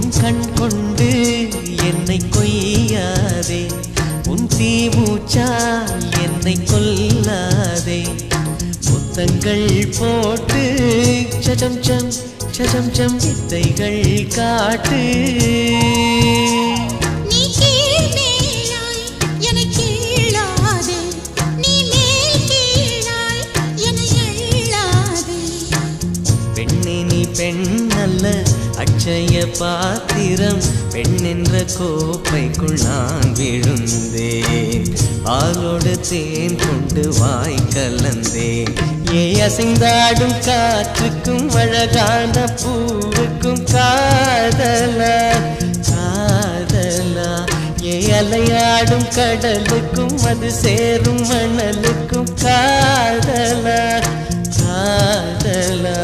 உன் கண் கொண்டு என்னை கொய்யாதே, உன் தீமூச்சால் என்னை கொல்லாதே. முத்தங்கள் போட்டு சஜம் சம் சஜம் சம் வித்தைகள் காட்டு. பெண்ணல்ல அட்சய பாத்திரம், பெண் என்ற கோப்பைக்குள் நான் விழுந்தேன். பாலோடு தேன் கொண்டு வாய் கலந்தேன். ஏ அசைந்தாடும் காற்றுக்கும் அழகான பூவுக்கும் காதலா காதலா. ஏ அலையாடும் கடலுக்கும் அது சேரும் மணலுக்கும் காதலா காதலா.